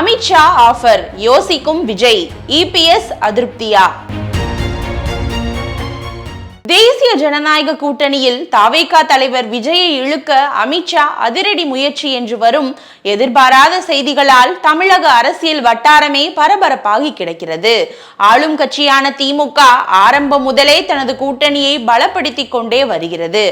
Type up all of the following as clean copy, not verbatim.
Amit Shah offer, யோசிக்கும் Vijay. EPS அதிருப்தியா? தேசிய ஜனநாயக கூட்டணியில் தாவேகா தலைவர் விஜயை இழுக்க அமித்ஷா அதிரடி முயற்சி என்று வரும் எதிர்பாராத செய்திகளால் தமிழக அரசியல் வட்டாரமே பரபரப்பாகி கிடக்கிறது. ஆளும் கட்சியான திமுக ஆரம்பம் முதலே தனது கூட்டணியை பலப்படுத்திக் கொண்டே வருகிறது.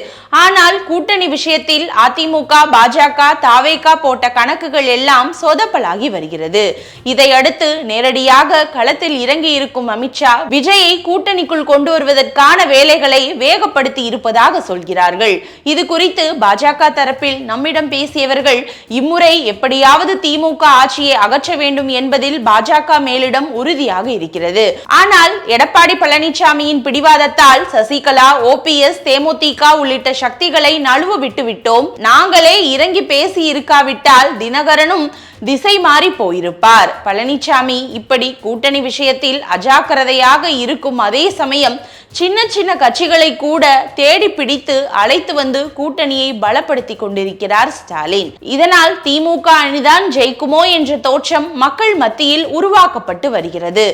ஆனால் கூட்டணி விஷயத்தில் அதிமுக, பாஜக, தாவேகா போட்ட கணக்குகள் எல்லாம் சொதப்பலாகி வருகிறது. இதையடுத்து நேரடியாக களத்தில் இறங்கி இருக்கும் அமித்ஷா விஜயை கூட்டணிக்குள் கொண்டு வருவதற்கான வேலைகள் வேகப்படுத்தி இருப்பதாக சொல்கிறார்கள். இது குறித்து பாஜக தரப்பில் நம்மிடம் பேசியவர்கள், இம்முறை எப்படியாவது திமுக ஆட்சியை அகற்ற வேண்டும் என்பதில் பாஜக மேலிடம் உறுதியாக இருக்கிறது. ஆனால் எடப்பாடி பழனிசாமியின் பிடிவாதத்தால் சசிகலா, ஓபிஎஸ், தேமுதிக உள்ளிட்ட சக்திகளை நழுவ விட்டுவிட்டோம். நாங்களே இறங்கி பேசி இருக்காவிட்டால் தினகரனும் திசை மாறி போயிருப்பார். பழனிசாமி இப்படி கூட்டணி விஷயத்தில் அஜாக்கிரதையாக இருக்கும் அதே சமயம் சின்ன சின்ன கட்சிகளை கூட தேடி பிடித்து அழைத்து வந்து கூட்டணியை பலப்படுத்தி கொண்டிருக்கிறார் ஸ்டாலின். இதனால் திமுக அணிதான் ஜெயிக்குமோ என்ற தோற்றம் மக்கள் மத்தியில் உருவாக்கப்பட்டு வருகிறது.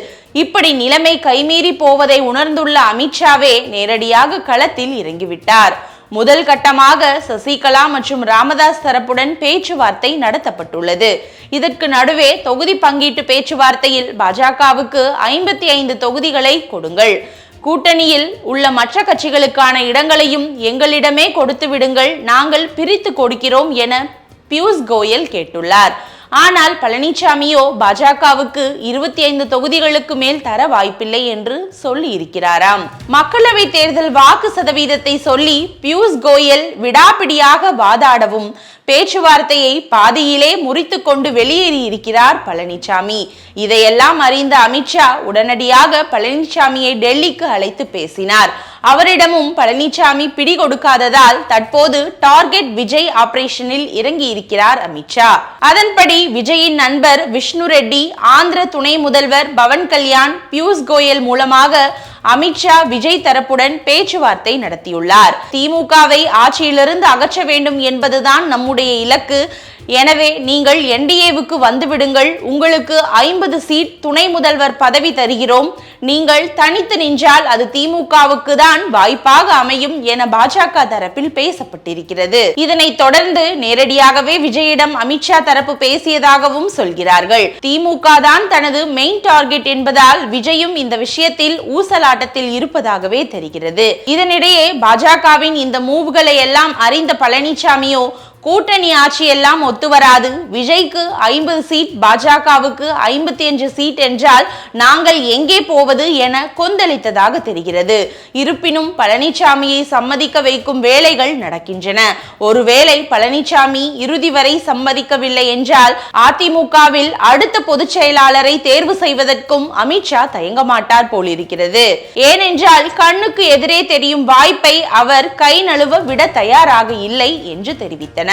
இப்படி நிலைமை கைமீறி போவதை உணர்ந்துள்ள அமித்ஷாவே நேரடியாக களத்தில் இறங்கிவிட்டார். முதல் கட்டமாக சசிகலா மற்றும் ராமதாஸ் தரப்புடன் பேச்சுவார்த்தை நடத்தப்பட்டுள்ளது. இதற்கு நடுவே தொகுதி பங்கீட்டு பேச்சுவார்த்தையில் பாஜகவுக்கு 55 தொகுதிகளை கொடுங்கள், கூட்டணியில் உள்ள மற்ற கட்சிகளுக்கான இடங்களையும் எங்களிடமே கொடுத்து விடுங்கள், நாங்கள் பிரித்து கொடுக்கிறோம் என பியூஷ் கோயல் கேட்டுள்ளார். ஆனால் பழனிசாமியோ பாஜகவுக்கு 25 தொகுதிகளுக்கு மேல் தர வாய்ப்பில்லை என்று சொல்லி இருக்கிறாராம். மக்களவை தேர்தல் வாக்கு சதவீதத்தை சொல்லி பியூஷ் கோயல் விடாப்பிடியாக வாதாடவும் பேச்சுவார்த்தையை பாதியிலே முறித்து கொண்டு வெளியேறி இருக்கிறார் பழனிசாமி. இதையெல்லாம் அறிந்த அமித்ஷா உடனடியாக பழனிசாமியை டெல்லிக்கு அழைத்து பேசினார். அவரிடமும் பழனிசாமி பிடி கொடுக்காததால் தற்போது டார்கெட் விஜய் ஆபரேஷனில் இறங்கி இருக்கிறார் அமித்ஷா. அதன்படி விஜயின் நண்பர் விஷ்ணு ரெட்டி, ஆந்திர துணை முதல்வர் பவன் கல்யாண், பியூஷ் கோயல் மூலமாக அமித்ஷா விஜய் தரப்புடன் பேச்சுவார்த்தை நடத்தியுள்ளார். திமுகவை ஆட்சியிலிருந்து அகற்ற வேண்டும் என்பதுதான் நம்முடைய இலக்கு. எனவே நீங்கள் என்டிஏவுக்கு வந்துவிடுங்கள், உங்களுக்கு 50 சீட் துணை முதல்வர் பதவி தருகிறோம், நீங்கள் தனித்து நின்றால் அது திமுகவுக்கு தான் வாய்ப்பாக அமையும் என பாஜக தரப்பில் பேசப்பட்டிருக்கிறது. இதனை தொடர்ந்து நேரடியாகவே விஜயிடம் அமித்ஷா தரப்பு பேசியதாகவும் சொல்கிறார்கள். திமுக தான் தனது மெயின் டார்கெட் என்பதால் விஜயும் இந்த விஷயத்தில் ஊசலாட்டத்தில் இருப்பதாகவே தெரிகிறது. இதனிடையே பாஜகவின் இந்த மூவ்களை எல்லாம் அறிந்த பழனிசாமியோ கூட்டணி ஆட்சி எல்லாம் ஒத்துவராது, விஜய்க்கு 50 சீட், பாஜகவுக்கு 55 சீட் என்றால் நாங்கள் எங்கே போவது என கொந்தளித்ததாக தெரிகிறது. இருப்பினும் பழனிசாமியை சம்மதிக்க வைக்கும் வேலைகள் நடக்கின்றன. ஒருவேளை பழனிசாமி இறுதி வரை சம்மதிக்கவில்லை என்றால் அதிமுகவில் அடுத்த பொதுச் செயலாளரை தேர்வு செய்வதற்கும் அமித்ஷா தயங்க மாட்டார் போலிருக்கிறது. ஏனென்றால் கண்ணுக்கு எதிரே தெரியும் வாய்ப்பை அவர் கை நழுவ விட தயாராக இல்லை என்று தெரிவித்தனர்.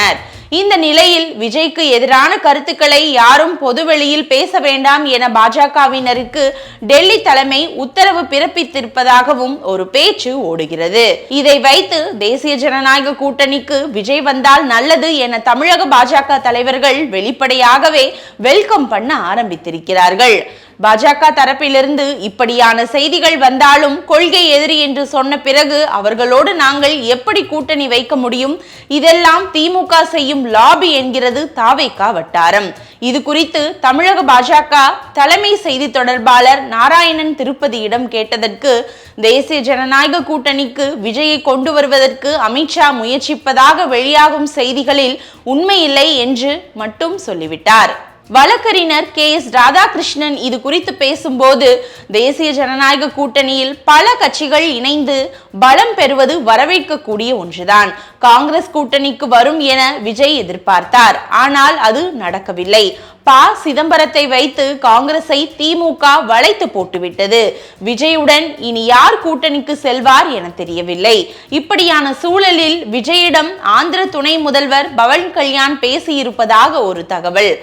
இந்த நிலையில் விஜய்க்கு எதிரான கருத்துக்களை யாரும் பொதுவெளியில் பேச வேண்டாம் என பாஜகவினருக்கு டெல்லி தலைமை உத்தரவு பிறப்பித்திருப்பதாகவும் ஒரு பேச்சு ஓடுகிறது. இதை வைத்து தேசிய ஜனநாயக கூட்டணிக்கு விஜய் வந்தால் நல்லது என தமிழக பாஜக தலைவர்கள் வெளிப்படையாகவே வெல்கம் பண்ண ஆரம்பித்திருக்கிறார்கள். பாஜக தரப்பிலிருந்து இப்படியான செய்திகள் வந்தாலும் கொள்கை எதிரி என்று சொன்ன பிறகு அவர்களோடு நாங்கள் எப்படி கூட்டணி வைக்க முடியும்? இதெல்லாம் திமுக செய்யும் லாபி என்கிறது தாவேகா வட்டாரம். இது குறித்து தமிழக பாஜக தலைமை செய்தி தொடர்பாளர் நாராயணன் திருப்பதியிடம் கேட்டதற்கு, தேசிய ஜனநாயக கூட்டணிக்கு விஜயை கொண்டு வருவதற்கு அமித்ஷா முயற்சிப்பதாக வெளியாகும் செய்திகளில் உண்மையில்லை என்று மட்டும் சொல்லிவிட்டார். வழக்கறிஞர் KS ராதாகிருஷ்ணன் இது குறித்து பேசும்போது, தேசிய ஜனநாயக கூட்டணியில் பல கட்சிகள் இணைந்து பலம் பெறுவது வரவேற்கக்கூடிய ஒன்றுதான். காங்கிரஸ் கூட்டணிக்கு வரும் என விஜய் எதிர்பார்த்தார். ஆனால் அது நடக்கவில்லை. சிதம்பரத்தை வைத்து காங்கிரஸை திமுக வளைத்து போட்டுவிட்டது. விஜயுடன் இனி யார் கூட்டணிக்கு செல்வார் என தெரியவில்லை. இப்படியான சூழலில் விஜயிடம் ஆந்திர துணை முதல்வர் பவன் கல்யாண் பேசியிருப்பதாக ஒரு தகவல்.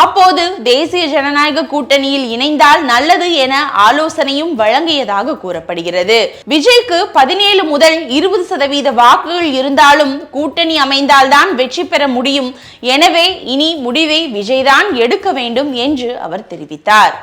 அப்போது தேசிய ஜனநாயக கூட்டணியில் இணைந்தால் நல்லது என ஆலோசனையும் வழங்கியதாக கூறப்படுகிறது. விஜய்க்கு 17 முதல் 20% வாக்குகள் இருந்தாலும் கூட்டணி அமைந்தால்தான் வெற்றி பெற முடியும். எனவே இனி முடிவை விஜய் தான் எடுக்க வேண்டும் என்று அவர் தெரிவித்தார்.